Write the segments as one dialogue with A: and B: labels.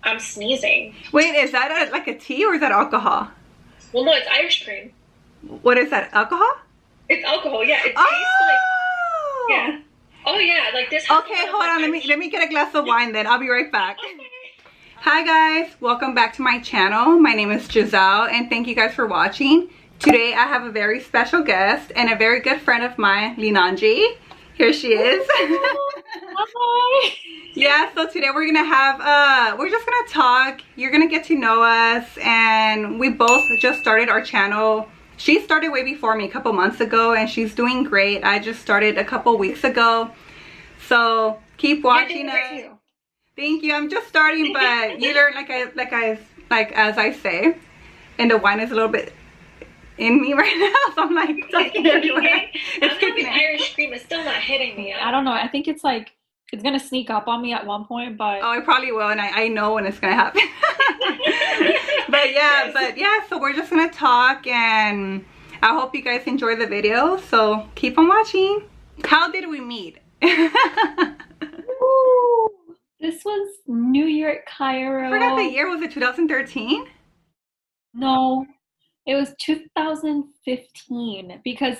A: I'm sneezing.
B: Wait, is that like a tea or is that alcohol?
A: Well, no, it's Irish cream.
B: What is that? Alcohol?
A: It's alcohol. Yeah, it tastes like. Yeah. Oh yeah, like this.
B: Okay, hold on. Let me get a glass of wine then. I'll be right back.
A: Okay.
B: Hi guys, welcome back to my channel. My name is Jizzelle and thank you guys for watching. Today I have a very special guest and a very good friend of mine, Linanyi. Here she is.
A: Hi.
B: Yeah, so today we're gonna have we're just gonna talk. You're gonna get to know us, and we both just started our channel. She started way before me, a couple months ago, and she's doing great. I just started a couple weeks ago, so keep watching us. Thank you. I'm just starting, but you learn as I say, and the wine is a little bit in me right now, so I'm like talking everywhere.
A: I'm having Irish cream. It's still not hitting me.
C: I don't know. I think it's like it's gonna sneak up on me at one point, but
B: oh, it probably will, and I know when it's gonna happen. but yeah, so we're just gonna talk, and I hope you guys enjoy the video. So keep on watching. How did we meet?
C: Ooh, this was New York, Cairo.
B: I forgot the year. Was it 2013?
C: No, it was 2015 because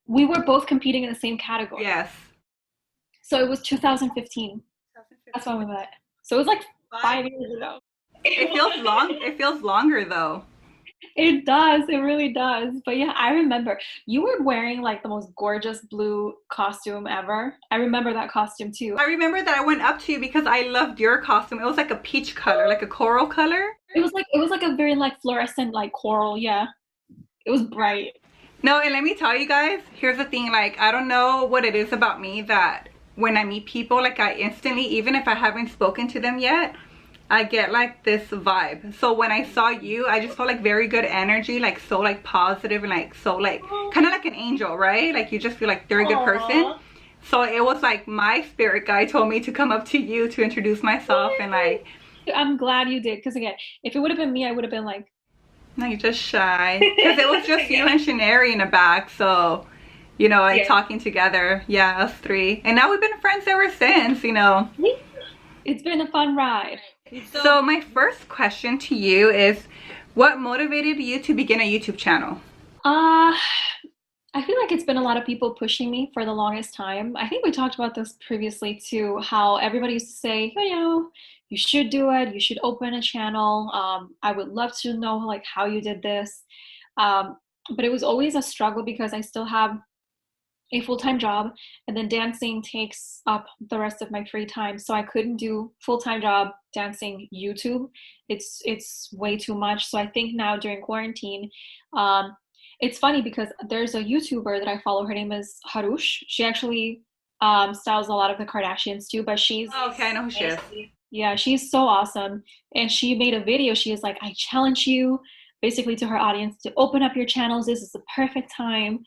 C: we were both competing in the same category.
B: Yes.
C: So it was 2015. That's when we met. So it was like 5 years ago.
B: It feels long. It feels longer though.
C: It does. It really does. But yeah, I remember you were wearing like the most gorgeous blue costume ever. I remember that costume too.
B: I remember that I went up to you because I loved your costume. It was like a peach color, like a coral color.
C: It was like a very like fluorescent like coral. Yeah, it was bright.
B: No, and let me tell you guys, here's the thing. Like, I don't know what it is about me that when I meet people, like I instantly, even if I haven't spoken to them yet, I get like this vibe. So when I saw you, I just felt like very good energy, like so like positive and like so like kind of like an angel, right? Like you just feel like they're a good person. So it was like my spirit guide told me to come up to you to introduce myself, and like
C: I'm glad you did, because again, if it would have been me, I would have been like,
B: no, you're just shy, because it was just you and Shanari in the back. So you know, like talking together, yeah, us three, and now we've been friends ever since, you know.
C: It's been a fun ride.
B: So my first question to you is, what motivated you to begin a YouTube channel?
C: I feel like it's been a lot of people pushing me for the longest time. I think we talked about this previously too, how everybody used to say, you know, you should do it, you should open a channel. I would love to know like how you did this. But it was always a struggle because I still have a full-time job, and then dancing takes up the rest of my free time, so I couldn't do full-time job, dancing, YouTube. It's way too much. So I think now during quarantine, it's funny because there's a YouTuber that I follow. Her name is Harush. She actually styles a lot of the Kardashians too, but she's
B: okay, I know who she is.
C: Yeah, she's so awesome. And she made a video. She is like, I challenge you basically to her audience to open up your channels. This is the perfect time.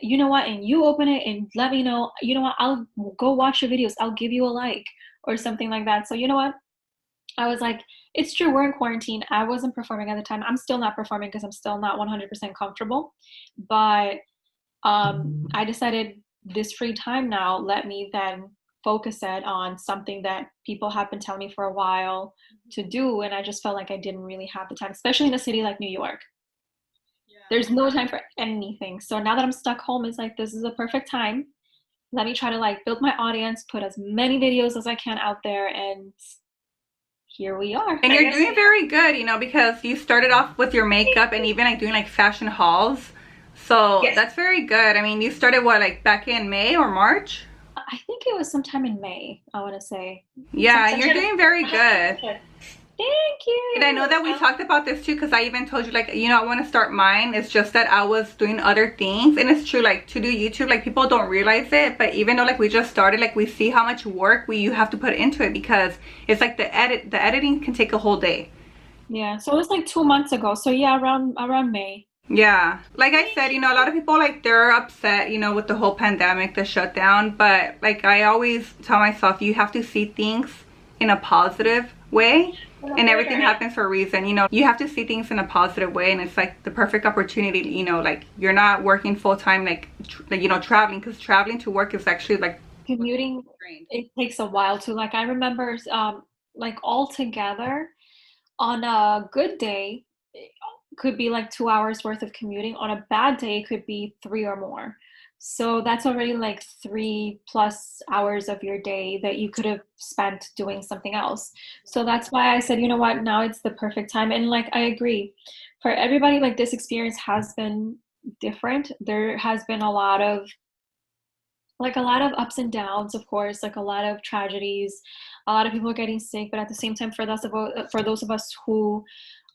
C: You know what, and you open it and let me know, you know what, I'll go watch your videos, I'll give you a like or something like that. So you know what, I was like, it's true, we're in quarantine. I wasn't performing at the time. I'm still not performing because I'm still not 100% comfortable, but I decided this free time now, let me then focus it on something that people have been telling me for a while to do, and I just felt like I didn't really have the time, especially in a city like New York. There's no time for anything. So now that I'm stuck home, it's like, this is a perfect time. Let me try to like build my audience, put as many videos as I can out there, and here we are.
B: And you're doing very good, you know, because you started off with your makeup and even like doing like fashion hauls. So that's very good. I mean, you started what, like back in May or March?
C: I think it was sometime in May, I want to say.
B: Yeah, you're doing very good.
C: Thank you.
B: And I know that we talked about this too, because I even told you, like, you know, I want to start mine. It's just that I was doing other things, and it's true, like, to do YouTube, like, people don't realize it, but even though like we just started, like, we see how much work you have to put into it, because it's like the editing can take a whole day.
C: Yeah, so it was like 2 months ago. So yeah, around May.
B: Yeah, like I said, you know, a lot of people, like, they're upset, you know, with the whole pandemic, the shutdown, but like I always tell myself, you have to see things in a positive way, and everything happens for a reason. You know, you have to see things in a positive way, and it's like the perfect opportunity. You know, like, you're not working full-time, like you know, traveling, because traveling to work is actually like
C: commuting. It takes a while to, like, I remember like all together, on a good day, it could be like 2 hours worth of commuting. On a bad day, it could be 3 or more. So that's already like 3+ hours of your day that you could have spent doing something else. So that's why I said, you know what, now it's the perfect time. And like, I agree. For everybody, like this experience has been different. There has been a lot of ups and downs, of course, like a lot of tragedies, a lot of people are getting sick, but at the same time, for those of us who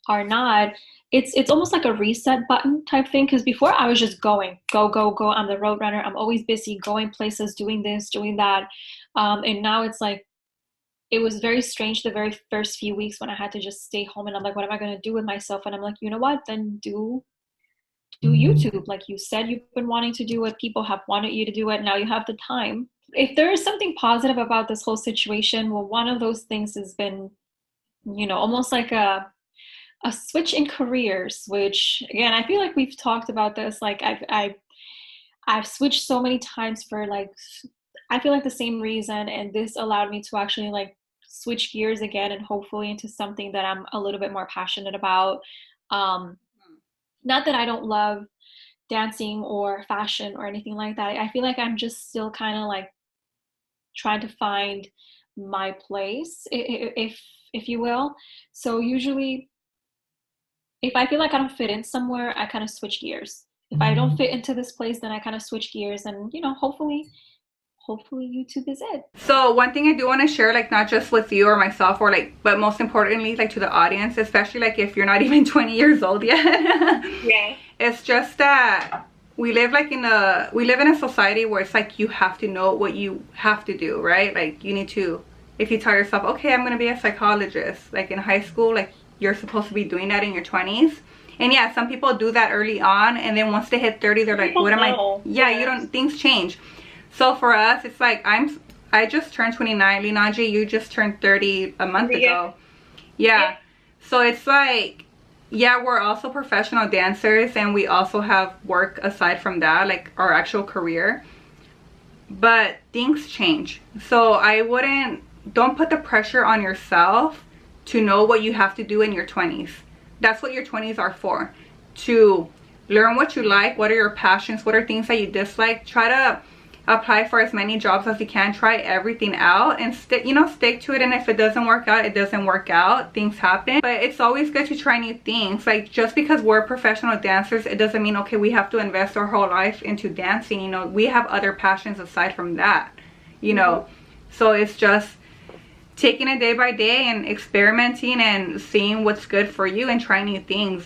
C: are not, it's almost like a reset button type thing. Because before I was just going, go, go, go. I'm the road runner. I'm always busy going places, doing this, doing that. And now it's like, it was very strange the very first few weeks when I had to just stay home and I'm like, what am I going to do with myself? And I'm like, you know what? Then do YouTube. Like you said, you've been wanting to do it. People have wanted you to do it. Now you have the time. If there is something positive about this whole situation, well, one of those things has been, almost like a switch in careers, which again, I feel like we've talked about this. Like I've switched so many times for like, I feel like the same reason. And this allowed me to actually like switch gears again and hopefully into something that I'm a little bit more passionate about. Not that I don't love dancing or fashion or anything like that. I feel like I'm just still kind of like trying to find my place, if you will. So usually if I feel like I don't fit in somewhere, I kind of switch gears. If I don't fit into this place, then I kind of switch gears and, hopefully YouTube is it.
B: So one thing I do want to share, like not just with you or myself or like, but most importantly, like to the audience, especially like if you're not even 20 years old yet.
A: Yeah.
B: It's just that we live in a society where it's like you have to know what you have to do, right? Like you need to, if you tell yourself, okay, I'm going to be a psychologist, like in high school, like you're supposed to be doing that in your 20s. And yeah, some people do that early on. And then once they hit 30, they're like, what am I? Yeah, you don't, things change. So for us, it's like I just turned 29. Linanyi, you just turned 30 a month ago. Yeah. So it's like, yeah, we're also professional dancers and we also have work aside from that, like our actual career. But things change. So don't put the pressure on yourself to know what you have to do in your 20s. That's what your 20s are for. To learn what you like, what are your passions, what are things that you dislike. Try to apply for as many jobs as you can. Try everything out and stick to it. And if it doesn't work out, it doesn't work out. Things happen. But it's always good to try new things. Like just because we're professional dancers, it doesn't mean, okay, we have to invest our whole life into dancing. We have other passions aside from that, So it's just taking it day by day and experimenting and seeing what's good for you and trying new things.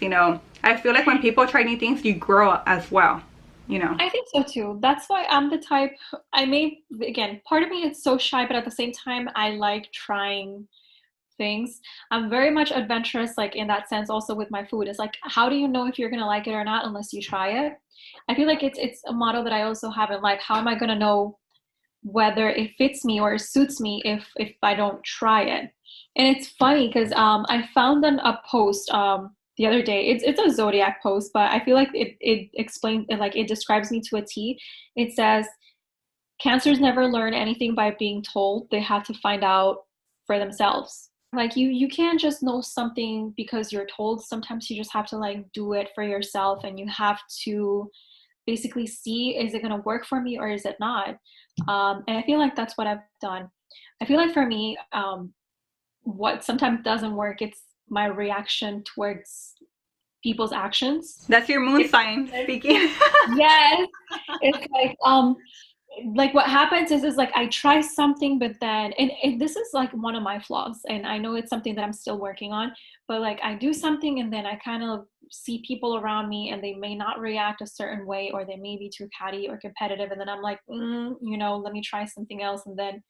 B: I feel like when people try new things, you grow as well.
C: I think so too. That's why I'm the type, again, part of me is so shy, but at the same time, I like trying things. I'm very much adventurous, like in that sense, also with my food. It's like, how do you know if you're going to like it or not unless you try it? I feel like it's a motto that I also have in life. How am I going to know whether it fits me or suits me if I don't try it? And it's funny because I found a post the other day. It's a zodiac post, but I feel like it explains it, like it describes me to a T. It says Cancers never learn anything by being told. They have to find out for themselves. Like you can't just know something because you're told. Sometimes you just have to like do it for yourself, and you have to basically see, is it going to work for me or is it not? And I feel like that's what I've done. I feel like for me, what sometimes doesn't work, it's my reaction towards people's actions.
B: That's your moon sign speaking.
C: Yes. It's like what happens is like I try something, but then and this is like one of my flaws, and I know it's something that I'm still working on, but like I do something and then I kind of see people around me and they may not react a certain way, or they may be too catty or competitive, and then I'm like, let me try something else. And then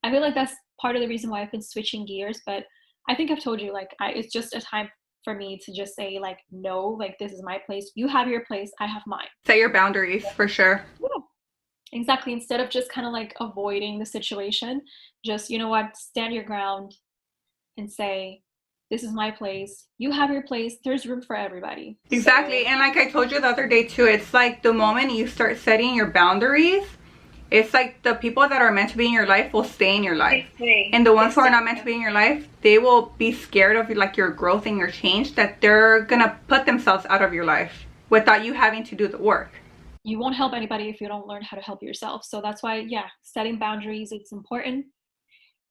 C: I feel like that's part of the reason why I've been switching gears. But I think I've told you, like, it's just a time for me to just say, like, no, like, this is my place. You have your place. I have mine.
B: Set your boundaries, for sure.
C: Yeah, exactly. Instead of just kind of, like, avoiding the situation, just, you know what, stand your ground and say, this is my place. You have your place. There's room for everybody.
B: Exactly. So, and like I told you the other day, too, it's like the moment you start setting your boundaries, It's like the people that are meant to be in your life will stay in your life.
A: Exactly.
B: And the ones who are not meant to be in your life, they will be scared of like your growth and your change, that they're gonna put themselves out of your life without you having to do the work.
C: You won't help anybody if you don't learn how to help yourself. So that's why, yeah, setting boundaries, it's important.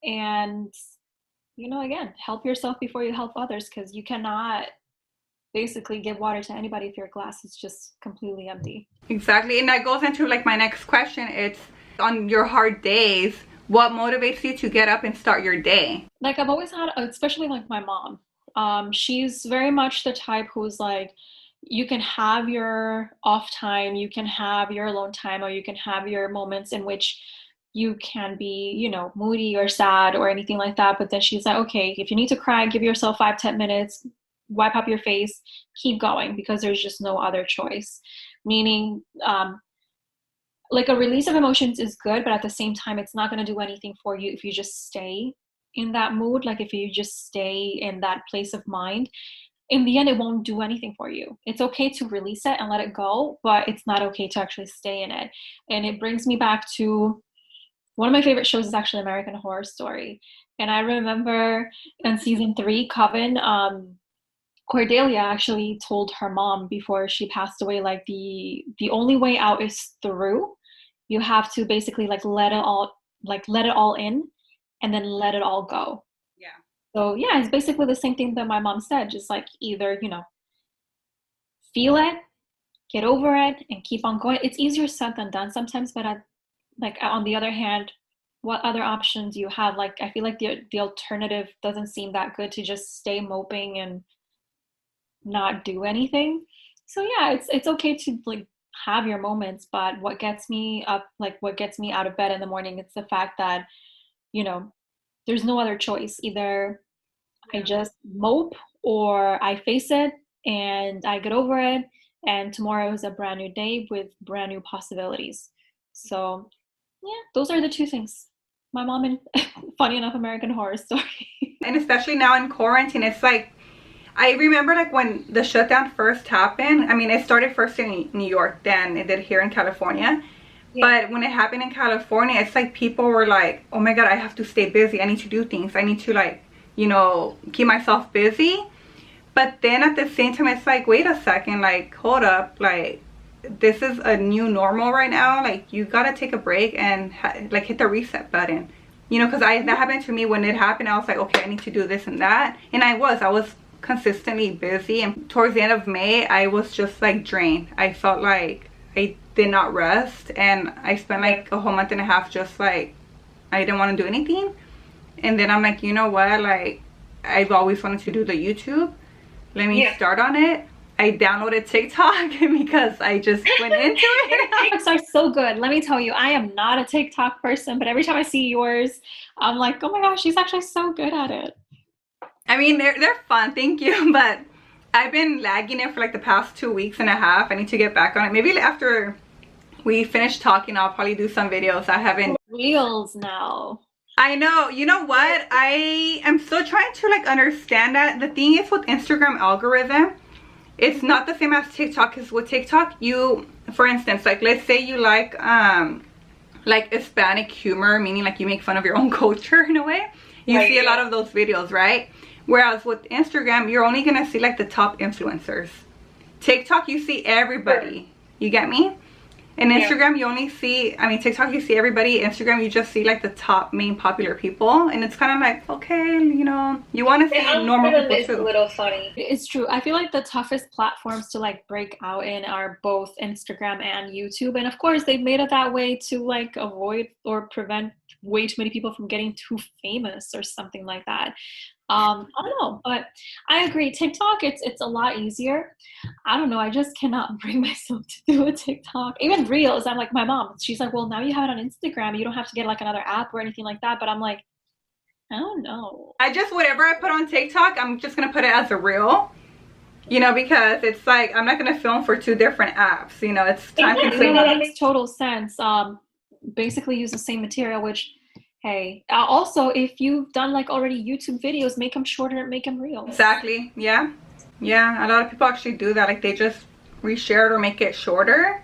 C: And, you know, again, help yourself before you help others, because you cannot basically give water to anybody if your glass is just completely empty.
B: Exactly. And that goes into like my next question. It's, on your hard days, what motivates you to get up and start your day?
C: Like, I've always had, especially like my mom, she's very much the type who's like, you can have your off time, you can have your alone time, or you can have your moments in which you can be, you know, moody or sad or anything like that. But then she's like, okay, if you need to cry, give yourself 5-10 minutes, wipe up your face, keep going, because there's just no other choice. Meaning, like, a release of emotions is good, but at the same time, it's not going to do anything for you if you just stay in that mood. Like, if you just stay in that place of mind, in the end, it won't do anything for you. It's okay to release it and let it go, but it's not okay to actually stay in it. And it brings me back to one of my favorite shows is actually American Horror Story. And I remember in season 3, Coven, Cordelia actually told her mom before she passed away, like, the only way out is through. You have to basically like let it all in, and then let it all go.
B: Yeah.
C: So yeah, it's basically the same thing that my mom said. Just like, either, you know, feel it, get over it, and keep on going. It's easier said than done sometimes, but on the other hand, what other options do you have? Like, I feel like the alternative doesn't seem that good, to just stay moping and not do anything. So yeah, it's okay to like have your moments, but what gets me up, like what gets me out of bed in the morning, it's the fact that, you know, there's no other choice. Either I just mope, or I face it and I get over it, and tomorrow is a brand new day with brand new possibilities. So yeah, those are the two things. My mom and funny enough, American Horror Story.
B: And especially now in quarantine, it's like, I remember like when the shutdown first happened. I mean, it started first in New York, then it did here in California. Yeah. But when it happened in California, it's like people were like, oh my God, I have to stay busy. I need to do things. I need to, like, you know, keep myself busy. But then at the same time, it's like, wait a second, like, hold up, like, this is a new normal right now. Like, you gotta take a break and like hit the reset button, you know, because that happened to me. When it happened, I was like, okay, I need to do this and that. And I was consistently busy, and towards the end of May, I was just like drained. I felt like I did not rest, and I spent like a whole month and a half just like I didn't want to do anything. And then I'm like, you know what, like, I've always wanted to do the YouTube. Let me start on it. I downloaded TikTok because I just went into it.
C: TikToks are so good. Let me tell you, I am not a TikTok person, but every time I see yours, I'm like, oh my gosh, she's actually so good at it.
B: I mean, they're fun, thank you, but I've been lagging it for like the past 2.5 weeks. I need to get back on it. Maybe after we finish talking, I'll probably do some videos. I haven't.
C: Reels now.
B: I know. You know what? I am still trying to like understand that. The thing is with Instagram algorithm, it's not the same as TikTok. Because with TikTok, you, for instance, like let's say you like Hispanic humor, meaning like you make fun of your own culture in a way. You see a lot of those videos, right? Whereas with Instagram, you're only gonna see like the top influencers. TikTok, you see everybody. You get me? And Instagram, you only see, I mean, TikTok, you see everybody. Instagram, you just see like the top main popular people. And it's kind of like, okay, you know, you want to see normal people too.
A: It's a little funny.
C: It's true. I feel like the toughest platforms to like break out in are both Instagram and YouTube. And of course, they've made it that way to like avoid or prevent way too many people from getting too famous or something like that. I don't know, but I agree. TikTok, it's a lot easier. I don't know. I just cannot bring myself to do a TikTok. Even Reels, I'm like, my mom, she's like, well, now you have it on Instagram. You don't have to get like another app or anything like that. But I'm like, I don't know.
B: Whatever I put on TikTok, I'm just going to put it as a reel. You know, because it's like, I'm not going to film for 2 different apps. You know, it's time consuming.
C: That makes total sense. Basically use the same material, which... Hey, also, if you've done like already YouTube videos, make them shorter, make them real.
B: Exactly. Yeah. A lot of people actually do that. Like they just reshare it or make it shorter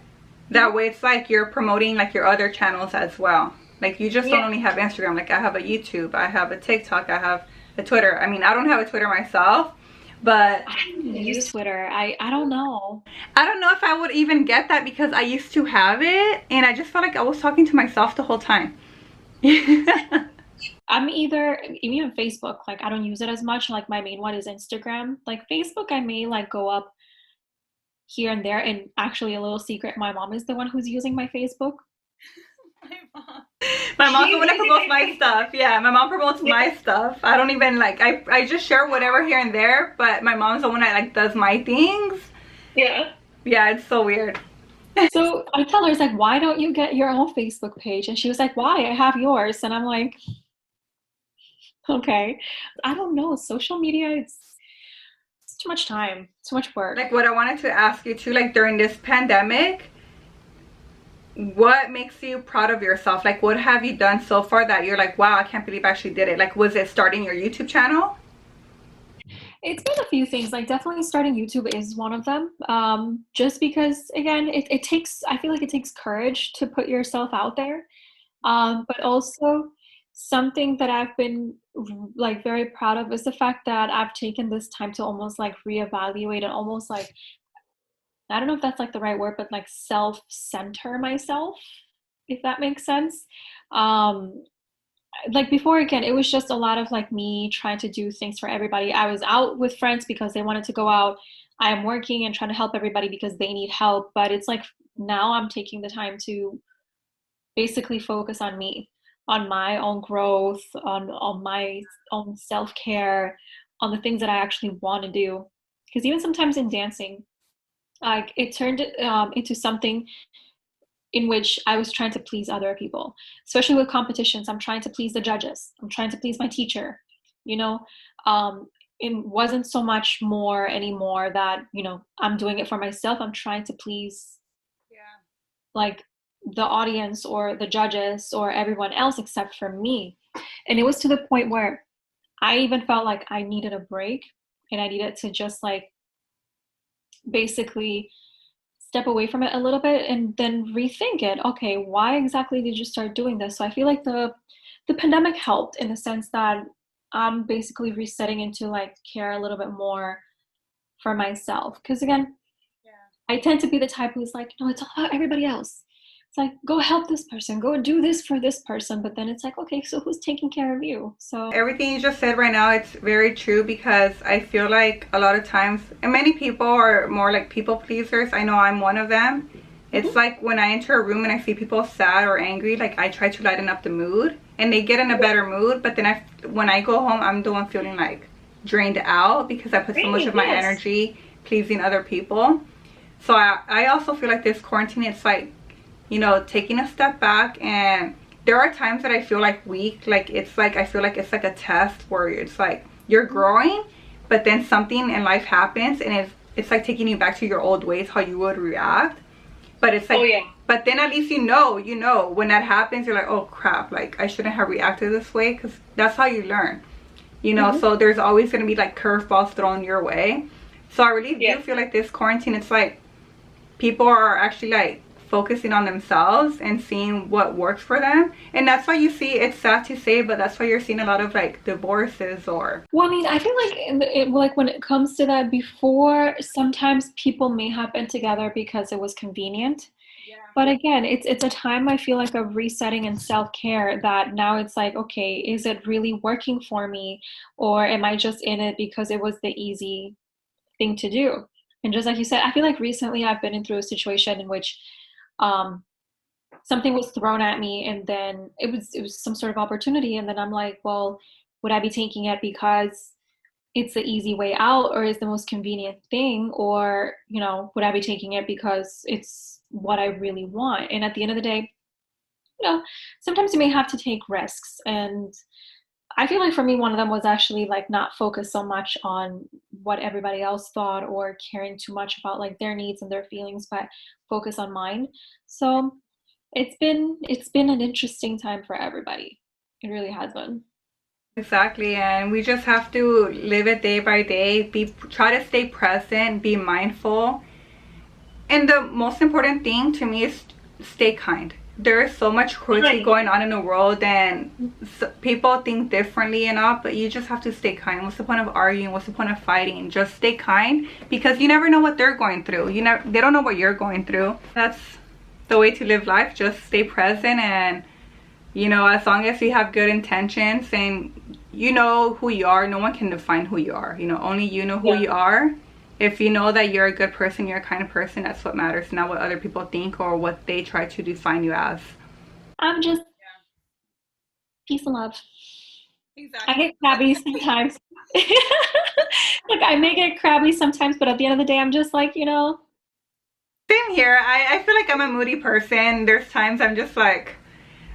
B: That way it's like you're promoting like your other channels as well. Like you just don't only have Instagram. Like I have a YouTube, I have a TikTok, I have a Twitter. I mean, I don't have a Twitter myself, but
C: I don't use Twitter. I don't know.
B: I don't know if I would even get that because I used to have it and I just felt like I was talking to myself the whole time.
C: I'm either, even Facebook, like I don't use it as much. Like my main one is Instagram. Like Facebook, I may like go up here and there. And actually a little secret, my mom is the one who's using my Facebook.
B: My mom's the one that promotes my stuff. Yeah, my mom promotes my stuff. I don't even like, I just share whatever here and there, but my mom's the one that like does my things.
A: Yeah.
B: Yeah, it's so weird.
C: So I tell her, it's like, why don't you get your own Facebook page? And she was like, why? I have yours. And I'm like, okay. I don't know. Social media, it's too much time, too much work.
B: Like what I wanted to ask you too, like during this pandemic, what makes you proud of yourself? Like what have you done so far that you're like, wow, I can't believe I actually did it? Like was it starting your YouTube channel?
C: It's been a few things. Like definitely starting YouTube is one of them. Just because again, it takes, I feel like it takes courage to put yourself out there. But also something that I've been like very proud of is the fact that I've taken this time to almost like reevaluate and almost like, I don't know if that's like the right word, but like self-center myself, if that makes sense. Like before, again, it was just a lot of like me trying to do things for everybody. I was out with friends because they wanted to go out. I am working and trying to help everybody because they need help. But it's like now I'm taking the time to basically focus on me, on my own growth, on my own self-care, on the things that I actually want to do. Because even sometimes in dancing, like it turned into something in which I was trying to please other people, especially with competitions. I'm trying to please the judges. I'm trying to please my teacher, you know. It wasn't so much more anymore that, you know, I'm doing it for myself. I'm trying to please like the audience or the judges or everyone else except for me. And it was to the point where I even felt like I needed a break and I needed to just like basically step away from it a little bit and then rethink it. Okay, why exactly did you start doing this? So I feel like the pandemic helped in the sense that I'm basically resetting into like care a little bit more for myself. Because again, I tend to be the type who's like, no, it's all about everybody else. It's like, go help this person, go do this for this person. But then it's like, okay, so who's taking care of you? So
B: everything you just said right now, it's very true because I feel like a lot of times, and many people are more like people pleasers. I know I'm one of them. It's like when I enter a room and I see people sad or angry, like I try to lighten up the mood and they get in a better mood. But then when I go home, I'm the one feeling like drained out because I put so much of my energy pleasing other people. So I also feel like this quarantine, it's like, you know, taking a step back, and there are times that I feel like weak. Like it's like I feel like it's like a test where it's like you're growing, but then something in life happens and it's like taking you back to your old ways, how you would react. But it's like, but then at least you know when that happens, you're like, oh crap, like I shouldn't have reacted this way, because that's how you learn, you know. So there's always going to be like curveballs thrown your way. So I really do feel like this quarantine, it's like people are actually like focusing on themselves and seeing what works for them. And that's why you see, it's sad to say, but that's why you're seeing a lot of like divorces or,
C: well, I mean, I feel like like when it comes to that, before sometimes people may have been together because it was convenient. But again, it's a time, I feel like, of resetting and self-care, that now it's like, okay, is it really working for me, or am I just in it because it was the easy thing to do? And just like you said, I feel like recently I've been through a situation in which something was thrown at me, and then it was some sort of opportunity, and then I'm like, well, would I be taking it because it's the easy way out, or is the most convenient thing, or, you know, would I be taking it because it's what I really want? And at the end of the day, you know, sometimes you may have to take risks. And I feel like for me, one of them was actually like not focus so much on what everybody else thought or caring too much about like their needs and their feelings, but focus on mine. So it's been an interesting time for everybody. It really has been.
B: exactly. And we just have to live it day by day, try to stay present, be mindful, And the most important thing to me is stay kind. There is so much cruelty going on in the world, and people think differently and all, but you just have to stay kind. What's the point of arguing? What's the point of fighting? Just stay kind, because you never know what they're going through. They don't know what you're going through. That's the way to live life. Just stay present, and you know, as long as you have good intentions and you know who you are, no one can define who you are. You know, only you know who you are. If you know that you're a good person, you're a kind of person, that's what matters, not what other people think or what they try to define you as.
C: I'm just peace and love.
B: Exactly.
C: I get crabby sometimes. Like, I may get crabby sometimes, but at the end of the day, I'm just like, you know.
B: Same here. I feel like I'm a moody person. There's times I'm just like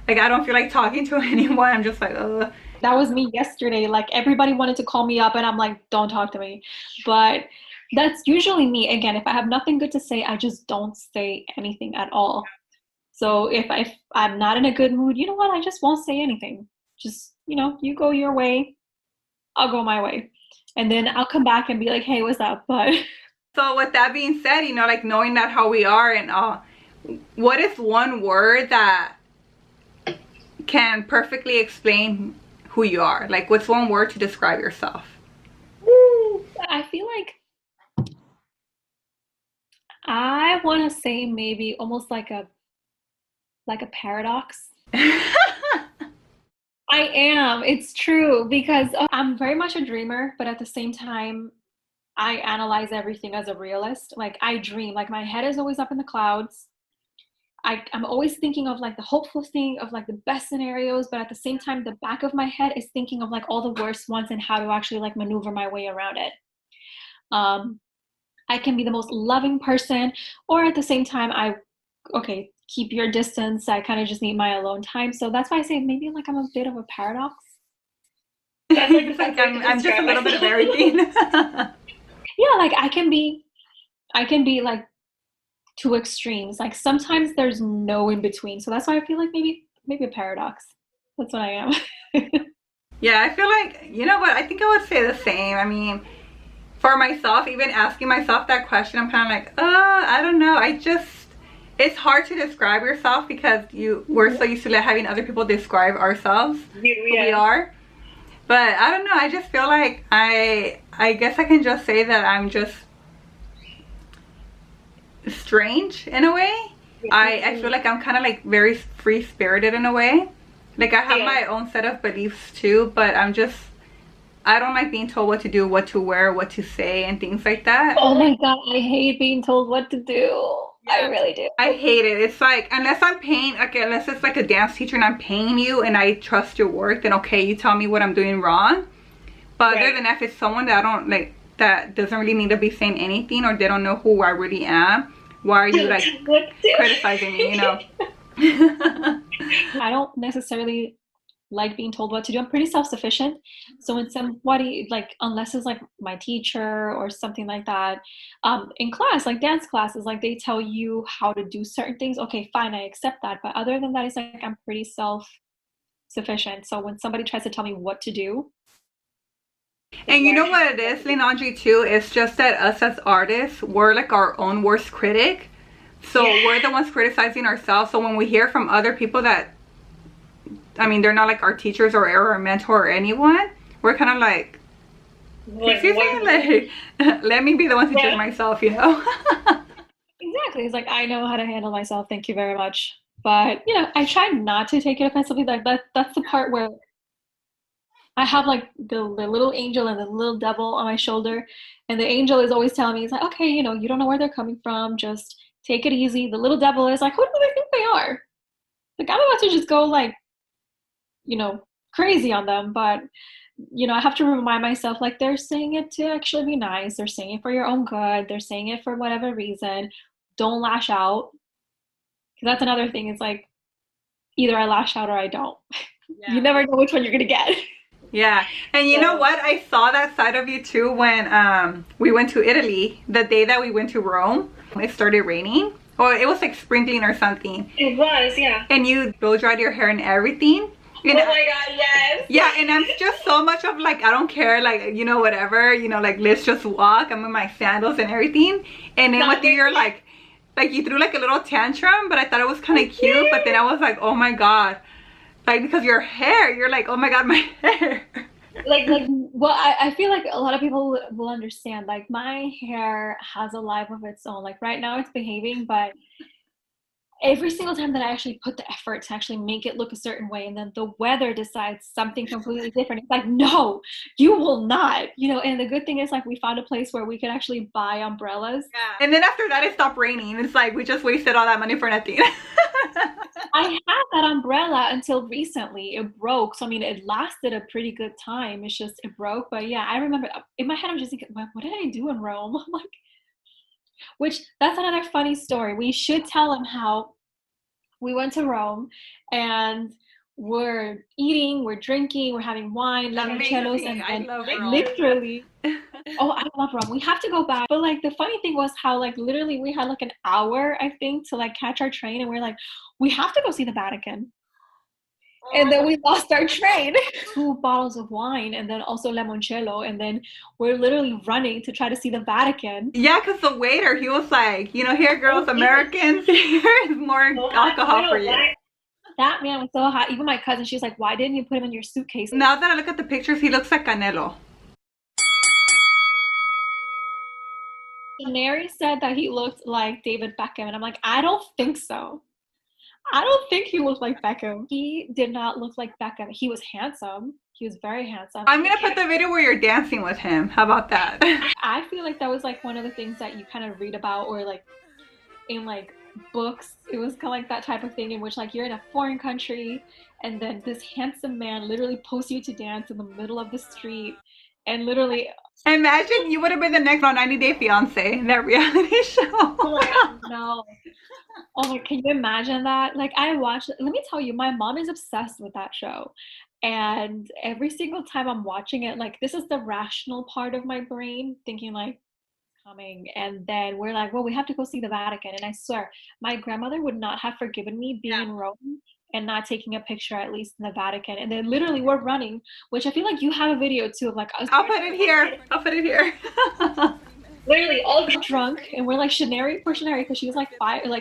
B: I don't feel like talking to anyone. I'm just like, ugh.
C: That was me yesterday. Like, everybody wanted to call me up and I'm like, don't talk to me. But that's usually me. Again, if I have nothing good to say, I just don't say anything at all. So if I'm not in a good mood, you know what? I just won't say anything. Just, you know, you go your way, I'll go my way. And then I'll come back and be like, hey, what's up? But
B: so with that being said, you know, like knowing that how we are and what is one word that can perfectly explain who you are? Like, what's one word to describe yourself?
C: I feel like I want to say maybe almost like a paradox. I am. It's true, because I'm very much a dreamer, but at the same time, I analyze everything as a realist. Like, I dream. Like, my head is always up in the clouds. I'm always thinking of like the hopeful thing, of like the best scenarios, but at the same time, the back of my head is thinking of like all the worst ones and how to actually like maneuver my way around it. I can be the most loving person, or at the same time, keep your distance. I kind of just need my alone time. So that's why I say maybe like I'm a bit of a paradox.
B: That's like I'm just a little bit of everything.
C: Yeah, like I can be like two extremes. Like sometimes there's no in between. So that's why I feel like maybe a paradox. That's what I am.
B: Yeah, I feel like, you know what, I think I would say the same. I mean, for myself, even asking myself that question, I'm kind of like, I don't know. It's hard to describe yourself because we're so used to having other people describe ourselves, who we are. But I don't know, I just feel like I guess I can just say that I'm just strange in a way. I feel like I'm kind of like very free-spirited in a way. Like, I have my own set of beliefs too, but I don't like being told what to do, what to wear, what to say, and things like that.
C: Oh my god, I hate being told what to do. Yeah. I really do.
B: I hate it. It's like, unless it's like a dance teacher and I'm paying you and I trust your work, then okay, you tell me what I'm doing wrong. But other than that, if it's someone that I don't like, that doesn't really need to be saying anything, or they don't know who I really am, why are you like criticizing me, you know?
C: I don't necessarily like being told what to do. I'm pretty self-sufficient. So when somebody, like, unless it's like my teacher or something like that, in class, like dance classes, like they tell you how to do certain things, okay, fine, I accept that. But other than that, it's like I'm pretty self-sufficient. So when somebody tries to tell me what to do,
B: and you know what it is, Linanyi, too? It's just that us as artists, we're like our own worst critic. So we're the ones criticizing ourselves. So when we hear from other people that, I mean, they're not like our teachers or our mentor or anyone, we're kind of like, excuse me, like, let me be the one to judge myself, you know?
C: Exactly. It's like, I know how to handle myself. Thank you very much. But, you know, I try not to take it offensively. Like that's the part where I have like the little angel and the little devil on my shoulder, and the angel is always telling me, it's like, okay, you know, you don't know where they're coming from, just take it easy. The little devil is like, who do they think they are? Like, I'm about to just go like, you know, crazy on them. But, you know, I have to remind myself, like, they're saying it to actually be nice. They're saying it for your own good. They're saying it for whatever reason. Don't lash out. Because that's another thing. It's like, either I lash out or I don't. Yeah. You never know which one you're going to get.
B: Yeah. And you know what? I saw that side of you too when we went to Italy. The day that we went to Rome, it started raining. Or it was like sprinkling or something.
A: It was, yeah.
B: And you blow dried your hair and everything. And
A: oh my god, yes.
B: Yeah, and I'm just so much of like, I don't care, like, you know, whatever, you know, like, let's just walk. I'm in my sandals and everything. And then with you, you're like, Like you threw like a little tantrum, but I thought it was kind of cute. But then I was like, oh my god, like because your hair, you're like, oh my god, my hair.
C: Well, I feel like a lot of people will understand. Like my hair has a life of its own. Like right now it's behaving, but every single time that I actually put the effort to actually make it look a certain way, and then the weather decides something completely different, it's like, no, you will not, you know. And the good thing is, like, we found a place where we could actually buy umbrellas.
B: Yeah. And then after that, it stopped raining. It's like we just wasted all that money for nothing.
C: I had that umbrella until recently. It broke. So, I mean, it lasted a pretty good time. It's just, it broke. But yeah, I remember in my head, I'm just thinking, what did I do in Rome? I'm like, which, that's another funny story. We should tell them how we went to Rome and we're eating, we're drinking, we're having wine, limoncellos, and literally, oh, I love Rome. We have to go back. But like the funny thing was how like literally we had like an hour, I think, to like catch our train, and we're like, we have to go see the Vatican. And then we lost our train. 2 bottles of wine and then also limoncello, and then we're literally running to try to see the Vatican.
B: Yeah, because the waiter, he was like, you know, here girls, Americans, here's more alcohol for you.
C: That man was so hot. Even my cousin, she was like, why didn't you put him in your suitcase?
B: Now that I look at the pictures, he looks like Canelo.
C: Neri said that he looked like David Beckham, and I'm like, I don't think so. I don't think he looked like Beckham. He did not look like Beckham. He was handsome. He was very handsome.
B: I'm gonna put the video where you're dancing with him. How about that?
C: I feel like that was like one of the things that you kind of read about, or like in like books. It was kind of like that type of thing in which like you're in a foreign country and then this handsome man literally posts you to dance in the middle of the street, and literally
B: imagine you would have been the next on 90 Day Fiance, that reality show.
C: No. Oh my, can you imagine that? Like I watched, let me tell you, my mom is obsessed with that show. And every single time I'm watching it, like this is the rational part of my brain thinking like, coming, and then we're like, well, we have to go see the Vatican. And I swear, my grandmother would not have forgiven me being in Rome and not taking a picture at least in the Vatican. And then literally we're running, which I feel like you have a video too of like us.
B: I'll put it here. I'll put it here.
C: Literally all drunk, and we're like poor Shaneri, because she was like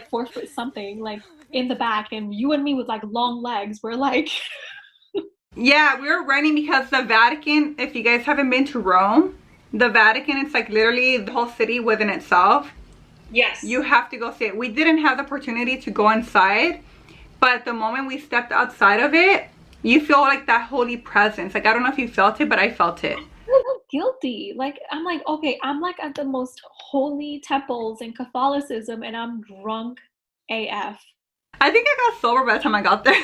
C: 4 foot something, like in the back, and you and me with like long legs. We're like
B: yeah, we were running because the Vatican, if you guys haven't been to Rome, the Vatican, it's like literally the whole city within itself.
A: Yes.
B: You have to go see it. We didn't have the opportunity to go inside, but the moment we stepped outside of it, you feel like that holy presence. Like, I don't know if you felt it, but I felt it.
C: I feel guilty. Like, I'm like, okay, I'm like at the most holy temples in Catholicism, and I'm drunk AF.
B: I think I got sober by the time I got there.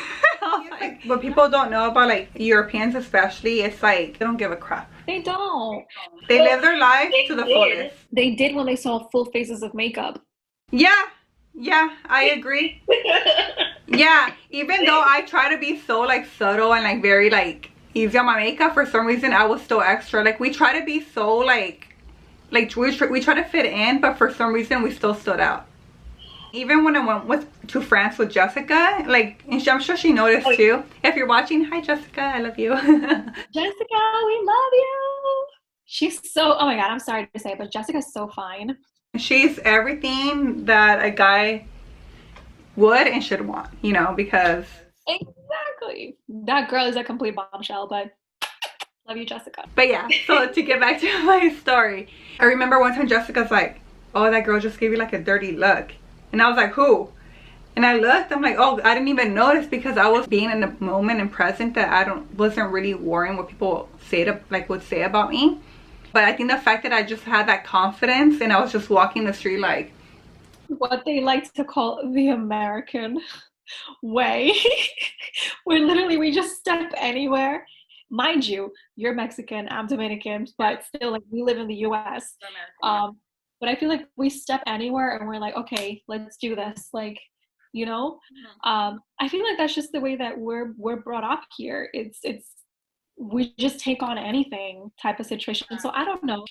B: Like, what people don't know about like Europeans especially, it's like they don't give a crap.
C: They don't.
B: They live their life to the fullest.
C: They did when they saw full faces of makeup.
B: Yeah, I agree. Yeah, even though I try to be so like subtle and like very like easy on my makeup, for some reason I was still extra. Like we try to be so like we try to fit in, but for some reason we still stood out. Even when I went to France with Jessica, like, and I'm sure she noticed too. If you're watching, hi Jessica, I love you.
C: Jessica, we love you. She's so, oh my god, I'm sorry to say it, but Jessica's so fine.
B: She's everything that a guy would and should want, you know, because
C: exactly, that girl is a complete bombshell. But love you, Jessica.
B: But yeah, so to get back to my story, I remember one time Jessica's like, oh, that girl just gave you like a dirty look. And I was like, who? And I looked, I'm like, oh, I didn't even notice, because I was being in the moment and present that I wasn't really worrying what people would say about me. But I think the fact that I just had that confidence and I was just walking the street like
C: what they like to call the American way, where literally we just step anywhere. Mind you, you're Mexican, I'm Dominican, but still like we live in the US. But I feel like we step anywhere and we're like, okay, let's do this. Like, you know, I feel like that's just the way that we're brought up here. It's we just take on anything type of situation. So I don't know,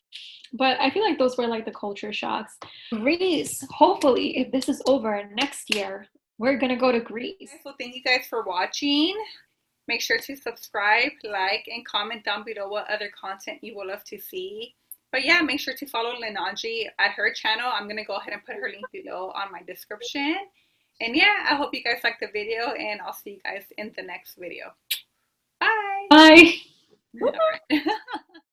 C: but I feel like those were like the culture shocks. Greece, hopefully, if this is over next year, we're gonna go to Greece.
B: So thank you guys for watching. Make sure to subscribe, like, and comment down below what other content you would love to see. But yeah, make sure to follow Linanyi at her channel. I'm going to go ahead and put her link below on my description. And yeah, I hope you guys liked the video, and I'll see you guys in the next video. Bye.
C: Bye.
B: All right.